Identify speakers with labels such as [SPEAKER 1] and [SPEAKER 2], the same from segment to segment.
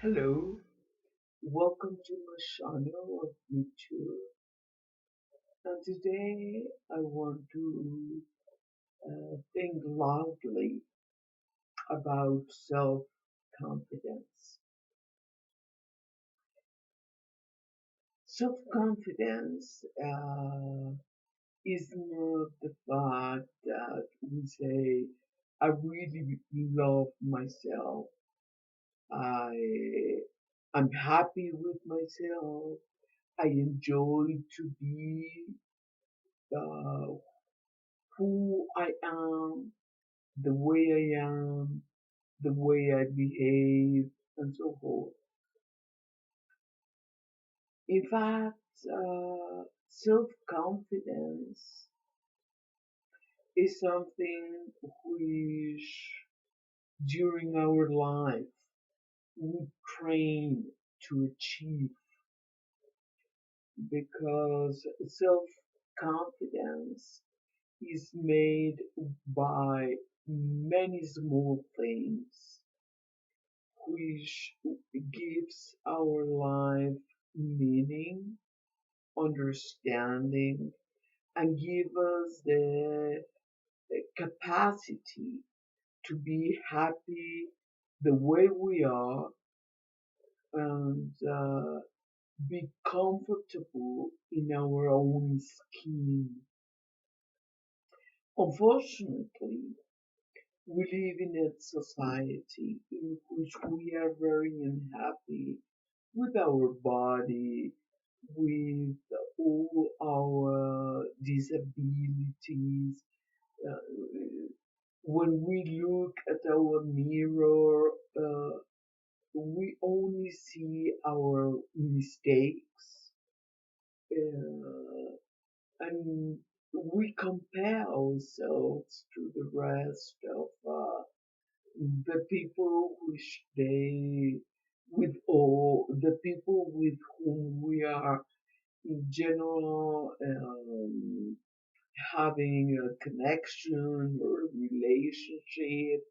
[SPEAKER 1] Hello, welcome to my channel of YouTube. And today I want to think loudly about self-confidence. Self-confidence is not the fact that we say, I really love myself. I I'm happy with myself. I enjoy to be uh, who I am, the way I am, the way I behave, and so forth. In fact, self confidence is something which during our life we train to achieve because self confidence is made by many small things which gives our life meaning, understanding, and give us the capacity to be happy the way we are and be comfortable in our own skin. Unfortunately, we live in a society in which we are very unhappy with our body, with all our disabilities. When we look at our mirror, we only see our mistakes, and we compare ourselves to the rest of the people which they with or the people with whom we are in general having a connection or a relationship,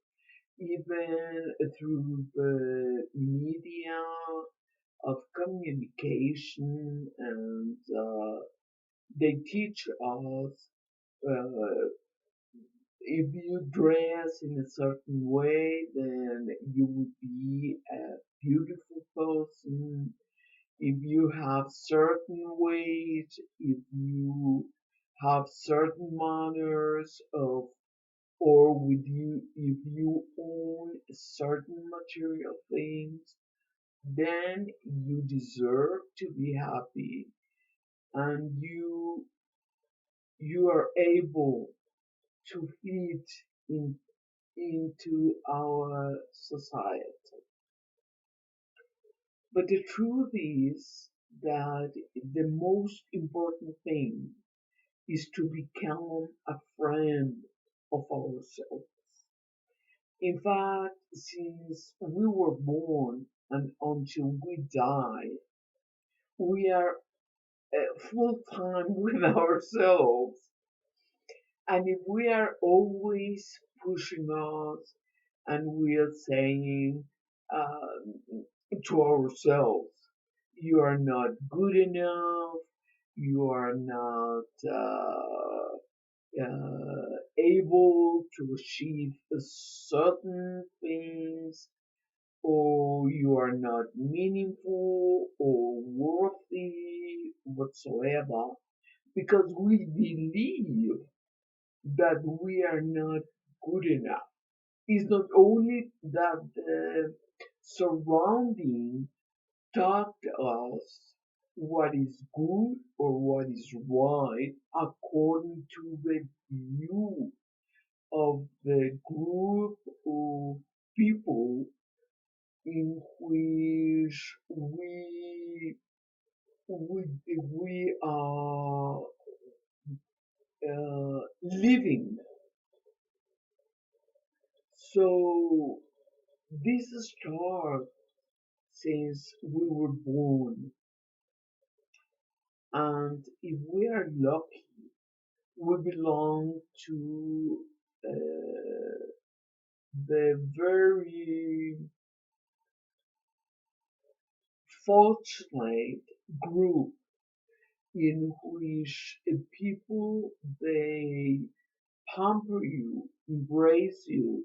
[SPEAKER 1] even through the media of communication, and they teach us uh, if you dress in a certain way, then you will be a beautiful person. If you have certain weight, if you have certain manners of, or with you, if you own certain material things, then you deserve to be happy and you are able to fit in into our society. But the truth is that the most important thing is to become a friend of ourselves. In fact, since we were born and until we die, we are full time with ourselves. And if we are always pushing us and we are saying to ourselves, you are not good enough, you are not able to achieve certain things, or you are not meaningful or worthy whatsoever, because we believe that we are not good enough. It's not only that the surrounding taught us what is good or what is right according to the view of the group of people in which we are living. So this starts since we were born, and if we are lucky, we belong to the very fortunate group in which people they pamper you, embrace you,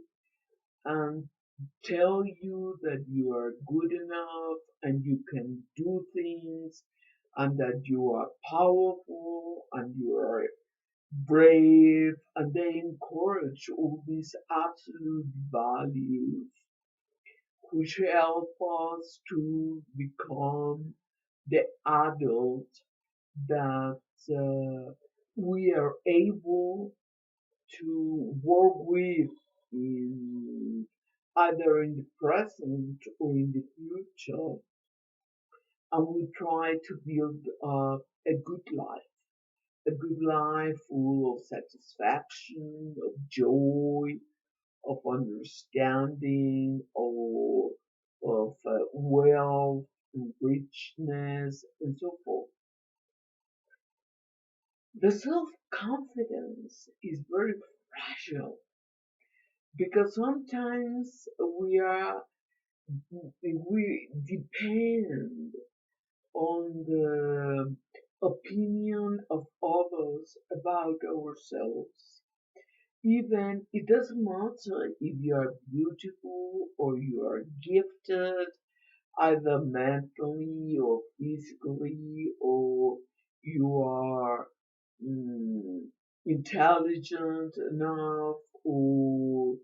[SPEAKER 1] and tell you that you are good enough and you can do things and that you are powerful and you are brave, and they encourage all these absolute values which help us to become the adult that we are able to work with in either in the present or in the future, and we try to build a good life, a good life full of satisfaction, of joy, of understanding, of wealth, and richness, and so forth. The self confidence is very fragile because sometimes we depend on the opinion of others about ourselves. Even it doesn't matter if you are beautiful or you are gifted, either mentally or physically, or you are mm, intelligent enough or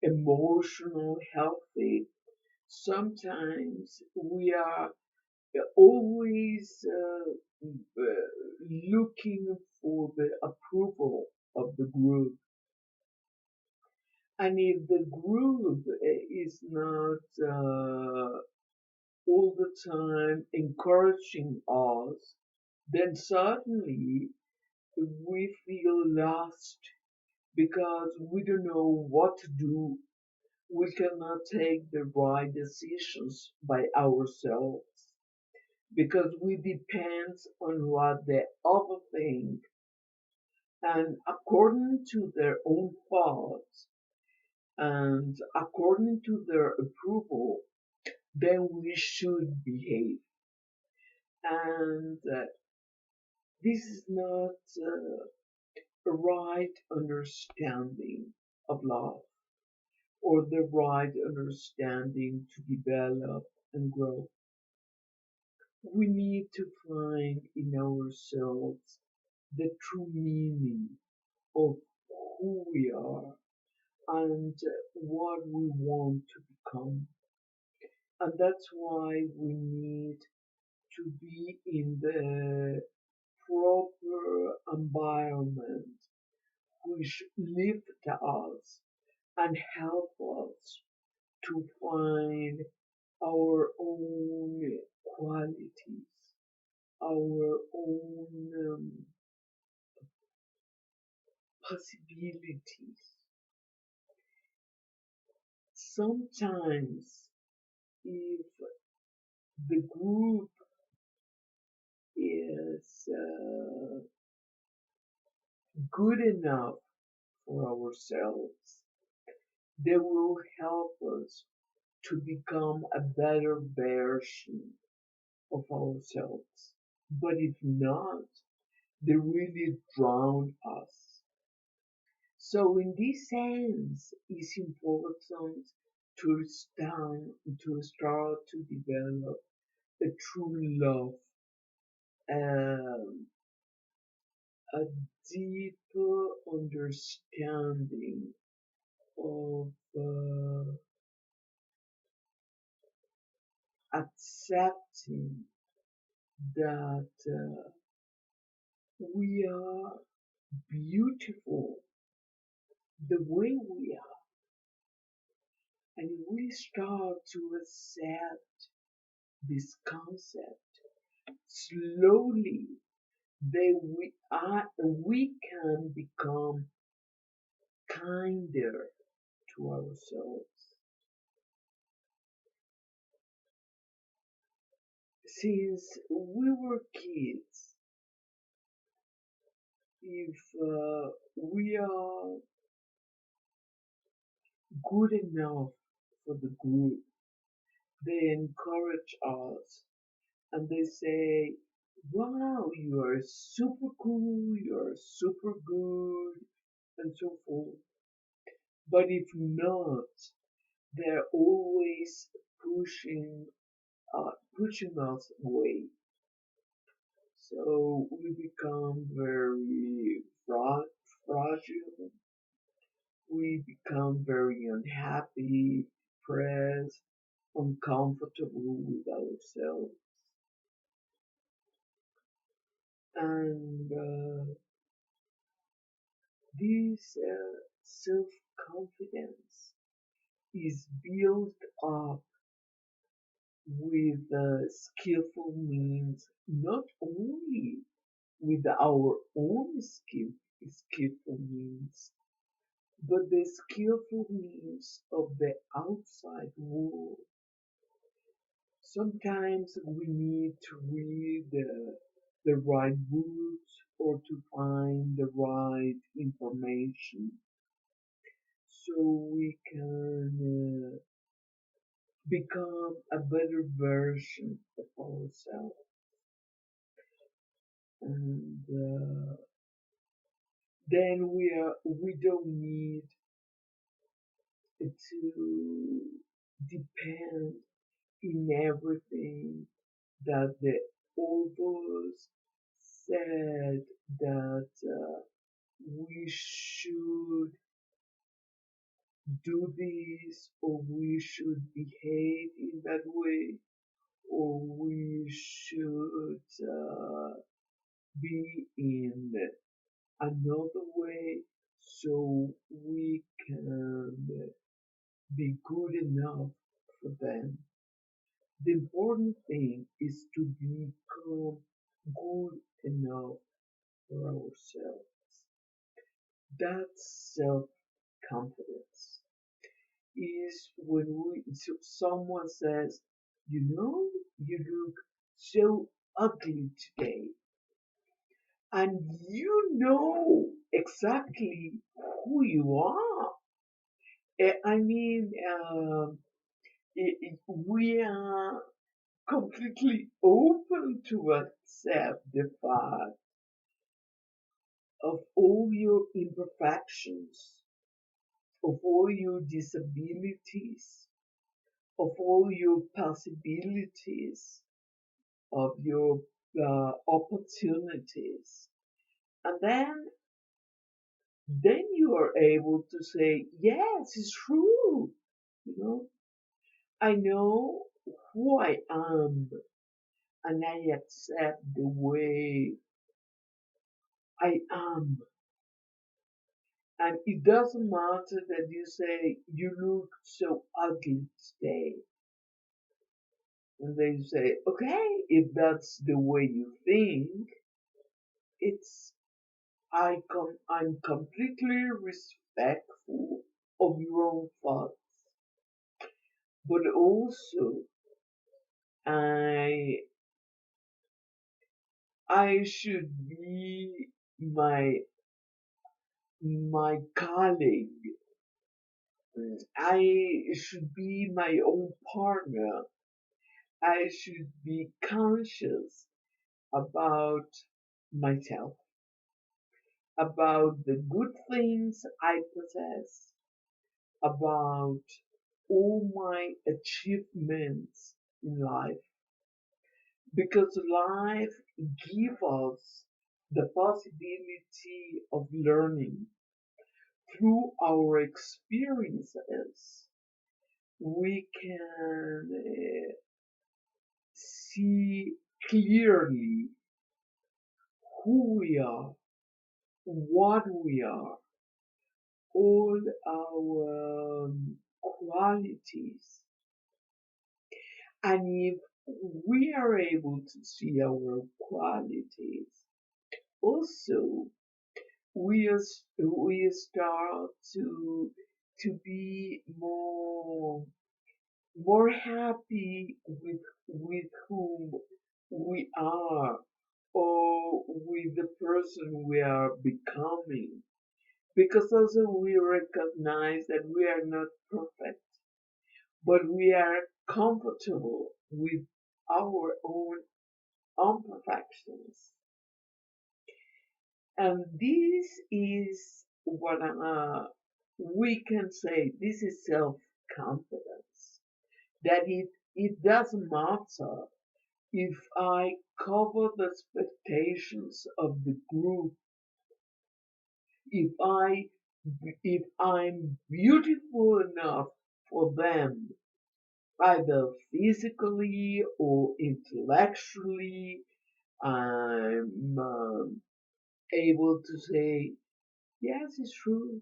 [SPEAKER 1] emotional healthy. Sometimes we are always looking for the approval of the group. And if the group is not all the time encouraging us, then certainly we feel lost because we don't know what to do. We cannot take the right decisions by ourselves because we depend on what the other think, and according to their own thoughts and according to their approval, then we should behave. And this is not a right understanding of love or the right understanding to develop and grow. We need to find in ourselves the true meaning of who we are and what we want to become. And that's why we need to be in the proper environment which lift us and help us to find our own qualities, our own possibilities. Sometimes, if the group is good enough for ourselves, they will help us to become a better version of ourselves. But if not, they really drown us. So in this sense, it's important to start to develop a true love, um, a deeper understanding of accepting that we are beautiful the way we are, and we start to accept this concept slowly, then we can become kinder to ourselves. Since we were kids, if we are good enough for the group, they encourage us and they say, wow, you are super cool, you are super good, and so forth. But if not, they're always pushing, pushing us away. So we become very fragile, we become very unhappy, depressed, uncomfortable with ourselves. And this self confidence is built up with skillful means, not only with our own skillful means, but the skillful means of the outside world. Sometimes we need to read the right books or to find the right information so we can become a better version of ourselves. And then we don't need to depend in everything that the authors said that we should do this or we should behave in that way or we should be in another way so we can be good enough for them. The important thing is to become good enough for ourselves. That's self confidence. Is when someone says, you know, you look so ugly today, and you know exactly who you are. I mean, we are completely open to accept the fact of all your imperfections, of all your disabilities, of all your possibilities, of your opportunities. And then you are able to say, yes, it's true. You know, I know who I am and I accept the way I am. And it doesn't matter that you say you look so ugly today. And they say, okay, if that's the way you think, it's I'm completely respectful of your own thoughts, but also I I should be my colleague. I should be my own partner. I should be conscious about myself, about the good things I possess, about all my achievements in life, because life gives us the possibility of learning through our experiences. We can see clearly who we are, what we are, all our qualities. And if we are able to see our qualities, also we start to be more happy with whom we are or with the person we are becoming. Because also we recognize that we are not perfect, but we are comfortable with our own imperfections. And this is what we can say, this is self confidence. That it doesn't matter if I cover the expectations of the group, if I if I'm beautiful enough for them, either physically or intellectually, I'm able to say, yes, it's true.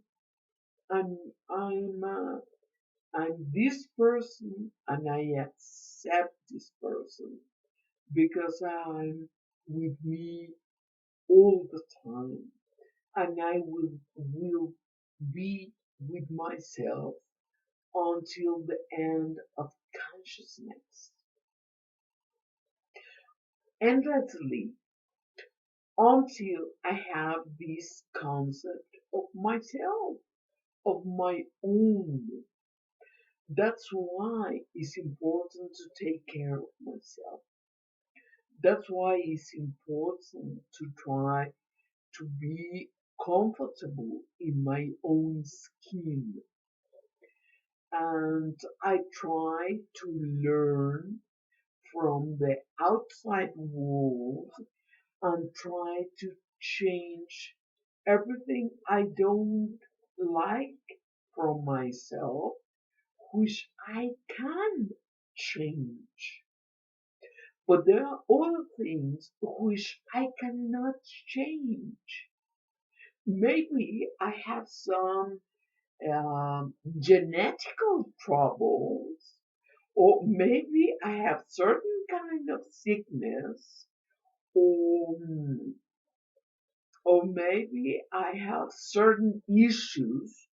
[SPEAKER 1] I'm I'm uh, I'm this person, and I accept this person because I'm with me all the time, and I will be with myself until the end of consciousness. Endlessly, until I have this concept of myself, of my own. That's why it's important to take care of myself. That's why it's important to try to be comfortable in my own skin. And I try to learn from the outside world and try to change everything I don't like from myself, which I can change. But there are other things which I cannot change. Maybe I have some genetical troubles, or maybe I have certain kind of sickness, or or maybe I have certain issues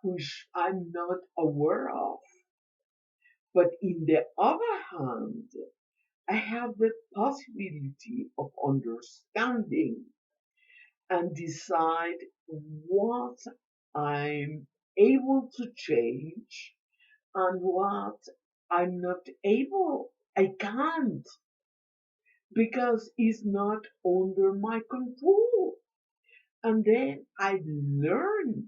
[SPEAKER 1] which I'm not aware of. But in the other hand, I have the possibility of understanding and decide what I'm able to change and what I'm not able. I can't because it's not under my control. And then I learn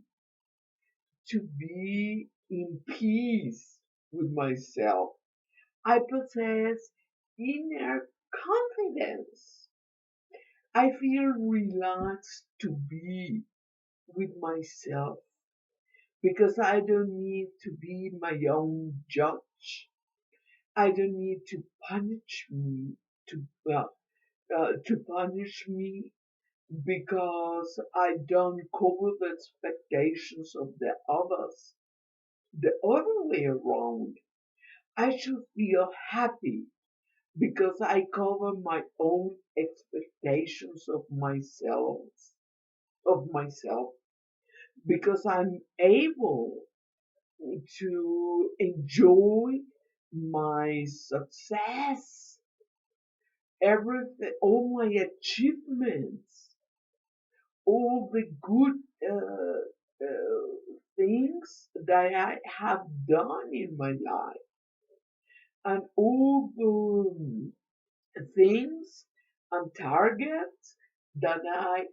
[SPEAKER 1] to be in peace with myself. I possess inner confidence. I feel relaxed to be with myself because I don't need to be my own judge. I don't need to punish me to punish me because I don't cover the expectations of the others. The other way around, I should feel happy because I cover my own expectations of myself, because I'm able to enjoy my success, everything, all my achievements, all the good things that I have done in my life, and all the things and targets that I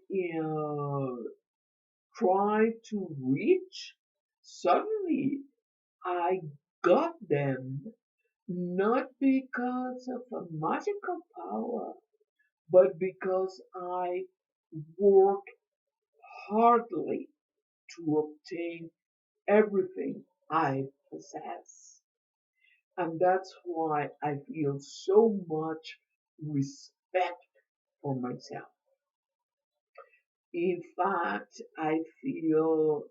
[SPEAKER 1] try to reach. Suddenly, I got them not because of a magical power, but because I work hardly to obtain everything I possess. And that's why I feel so much respect for myself. In fact, I feel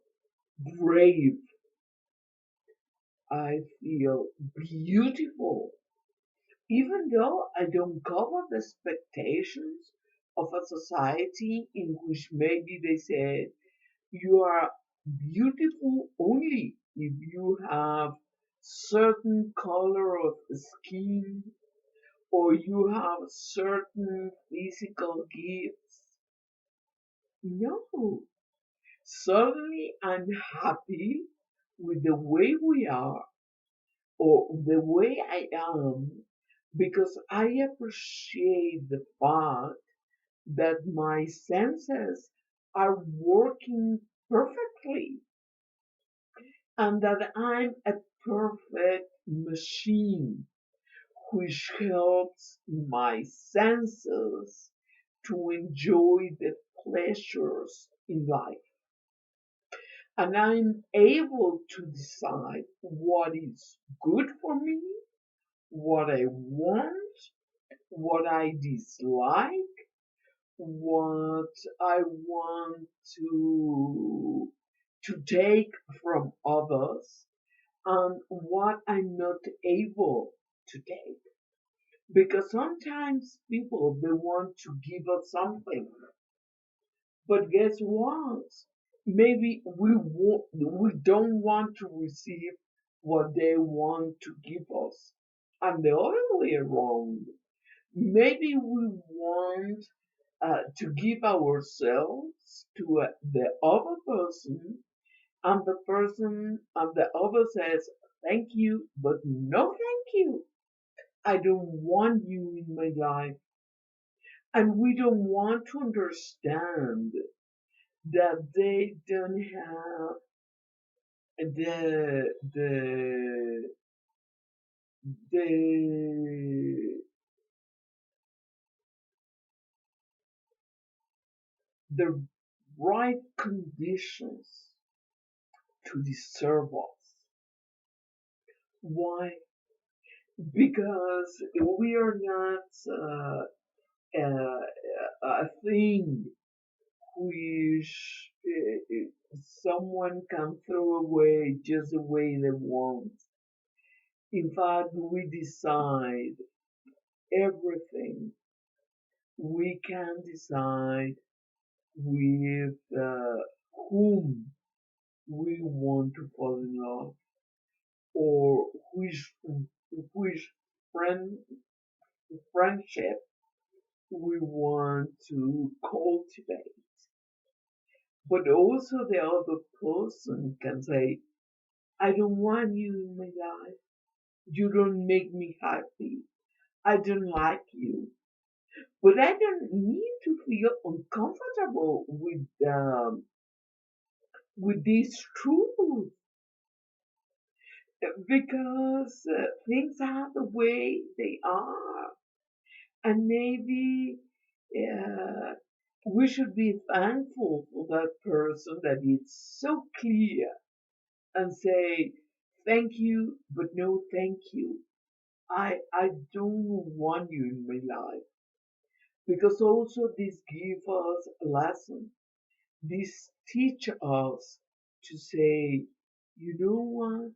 [SPEAKER 1] brave. I feel beautiful. Even though I don't cover the expectations of a society in which maybe they said you are beautiful only if you have certain color of skin or you have certain physical gifts. No, suddenly I'm happy with the way we are or the way I am because I appreciate the fact that my senses are working perfectly and that I'm a perfect machine which helps my senses to enjoy the pleasures in life. And I'm able to decide what is good for me, what I want, what I dislike, what I want to take from others, and what I'm not able to take. Because sometimes people they want to give us something, but guess what? Maybe we don't want to receive what they want to give us, and the other way around. Maybe we want to give ourselves to the other person, and the person and the other says, "Thank you, but no thank you. I don't want you in my life." And we don't want to understand that they don't have the the right conditions to deserve us. Why? Because we are not a thing which someone can throw away just the way they want. In fact, we decide everything. We can decide with whom we want to fall in love, or which friend friendship we want to cultivate. But also the other person can say, "I don't want you in my life. You don't make me happy. I don't like you." But I don't need to feel uncomfortable with this truth, because things are the way they are, and maybe uh, we should be thankful for that person that it's so clear and say thank you, but no thank you. I don't want you in my life, because also this gives us a lesson. This teach us to say, you know what?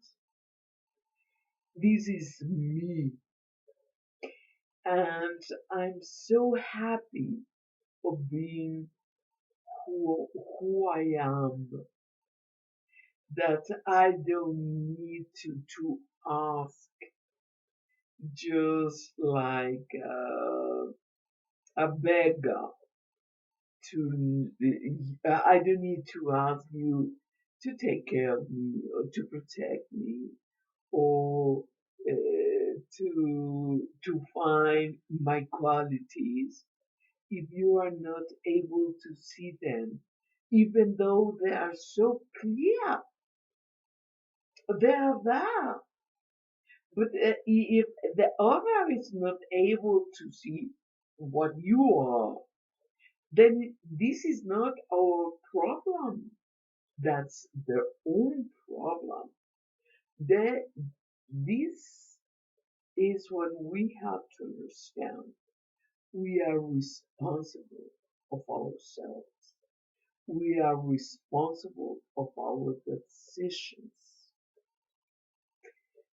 [SPEAKER 1] This is me, and I'm so happy of being who I am, that I don't need to ask, just like a beggar to, I don't need to ask you to take care of me or to protect me, or to find my qualities if you are not able to see them, even though they are so clear. They are there. But if the other is not able to see what you are, then this is not our problem. That's their own problem. They, this is what we have to understand. We are responsible of ourselves. We are responsible of our decisions.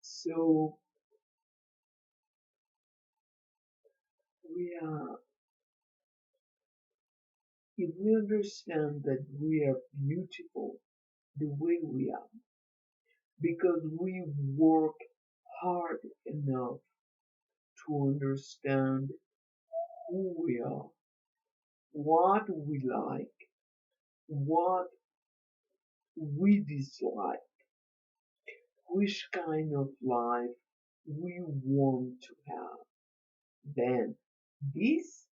[SPEAKER 1] So we are, if we understand that we are beautiful the way we are, because we work hard enough to understand who we are, what we like, what we dislike, which kind of life we want to have. then this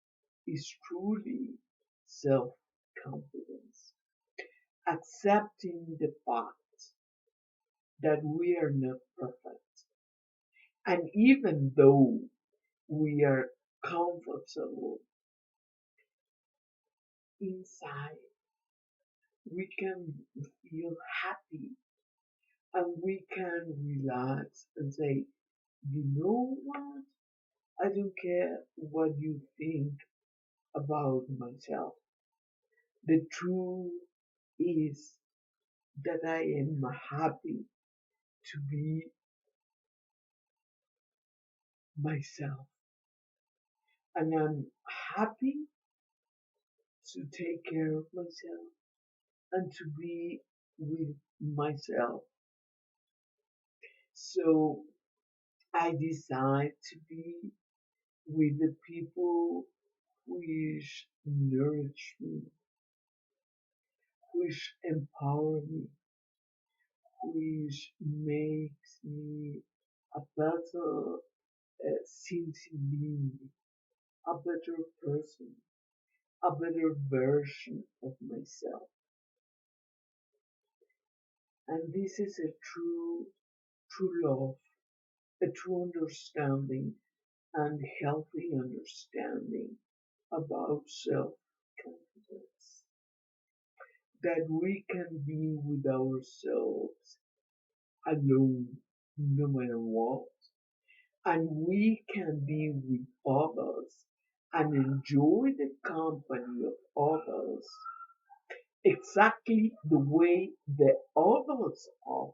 [SPEAKER 1] is truly self confidence. Accepting the fact that we are not perfect. And even though we are comfortable inside, we can feel happy and we can relax and say, you know what? I don't care what you think about myself. The truth is that I am happy to be myself and I'm happy to take care of myself and to be with myself. So I decide to be with the people which nourish me, which empower me, which makes me a better sentient being, a better person, a better version of myself. And this is a true love, a true understanding and healthy understanding about self confidence. That we can be with ourselves alone no matter what, and we can be with others and enjoy the company of others exactly the way the others are.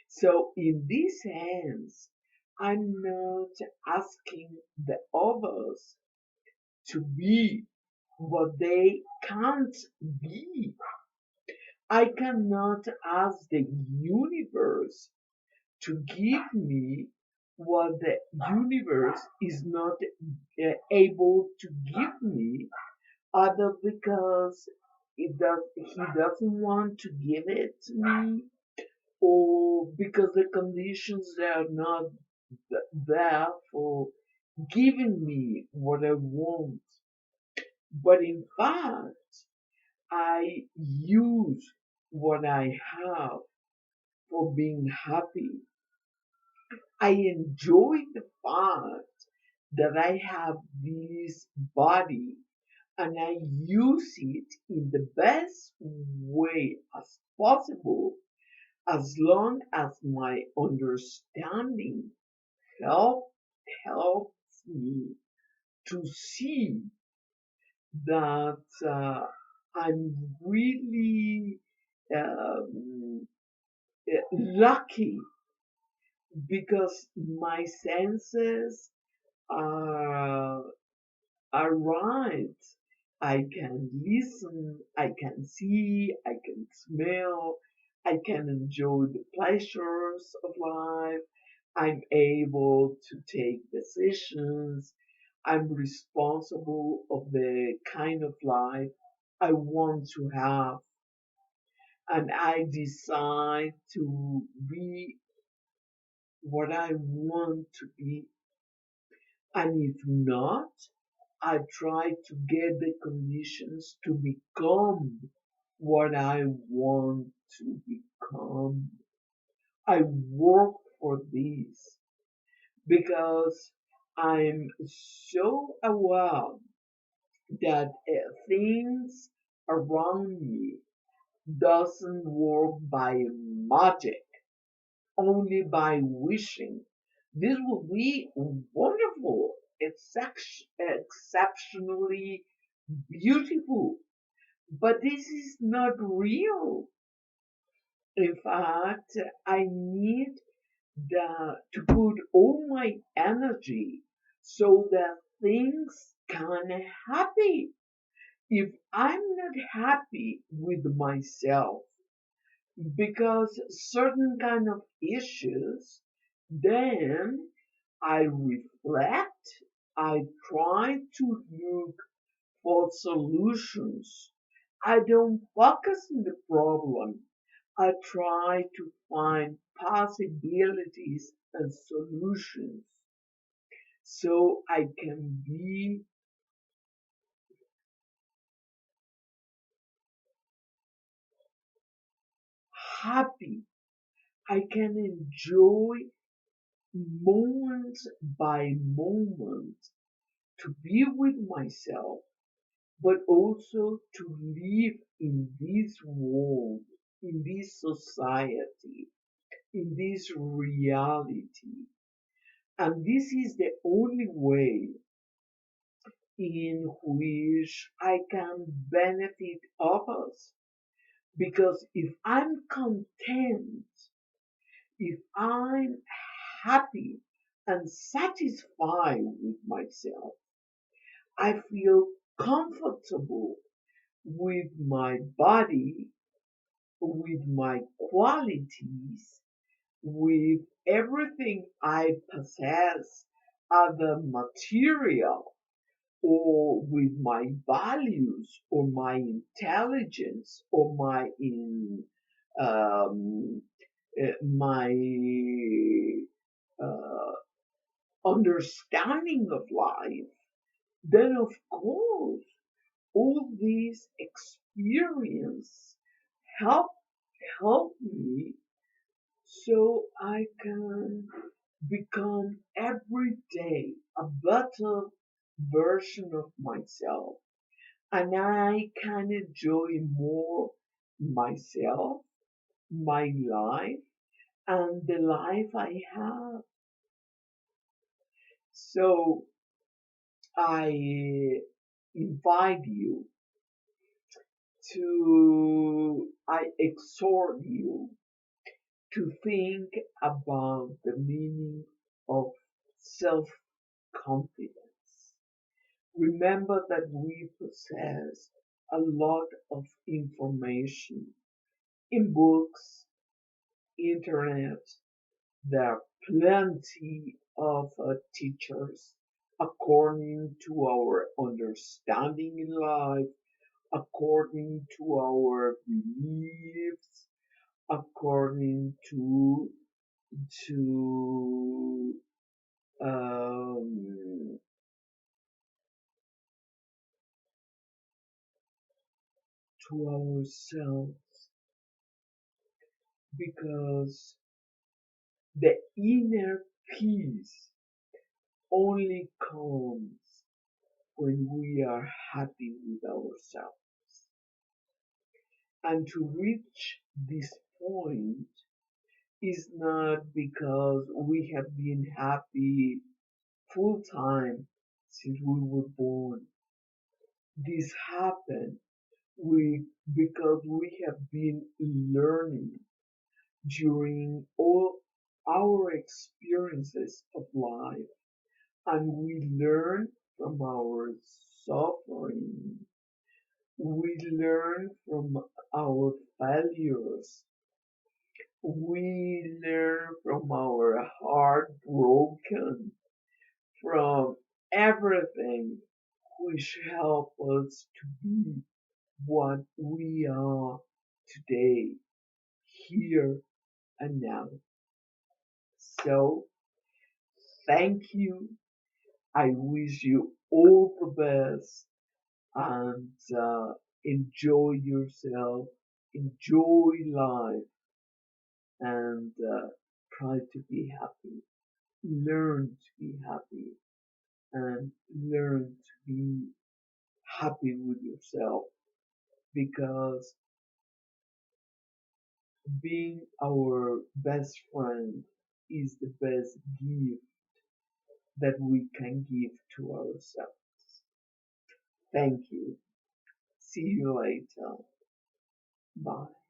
[SPEAKER 1] So, in this sense, I'm not asking the others to be what they can't be. I cannot ask the universe to give me what the universe is not able to give me, either because he doesn't want to give it to me, or because the conditions are not there for giving me what I want. But in fact, I use what I have for being happy. I enjoy the fact that I have this body and I use it in the best way as possible as long as my understanding help, helps me to see that I'm really um, lucky because my senses are, are right. I can listen, I can see, I can smell, I can enjoy the pleasures of life. I'm able to take decisions. I'm responsible of the kind of life I want to have. And I decide to be what I want to be. And if not, I try to get the conditions to become what I want to become. I work for this because I'm so aware that things around me doesn't work by magic, only by wishing. This will be wonderful, exceptionally beautiful, but this is not real. In fact, I need to put all my energy so that things can happen. If I'm not happy with myself because certain kind of issues, then I reflect, I try to look for solutions. I don't focus on the problem. I try to find possibilities and solutions. so I can be happy. I can enjoy moment by moment to be with myself, but also to live in this world, in this society, in this reality. And this is the only way in which I can benefit others. Because if I'm content, if I'm happy and satisfied with myself, I feel comfortable with my body, with my qualities, with everything I possess, other material, or with my values, or my intelligence, or um, my uh, understanding of life, then of course all these experience help help me so I can become every day a better version of myself, and I can enjoy more myself, my life, and the life I have. So I invite you I exhort you to think about the meaning of self confidence. Remember that we possess a lot of information in books, internet. There are plenty of teachers according to our understanding in life, according to our beliefs, according to um, to ourselves, because the inner peace only comes when we are happy with ourselves. And to reach this point is not because we have been happy full time since we were born. This happened because we have been learning during all our experiences of life, and we learn from our suffering. We learn from our failures. We learn from our heart broken, from everything which help us to be what we are today, here and now. So, thank you. I wish you all the best, and enjoy yourself, enjoy life, and try to be happy. Learn to be happy, and learn to be happy with yourself, because being our best friend is the best gift that we can give to ourselves. Thank you. See you later. Bye.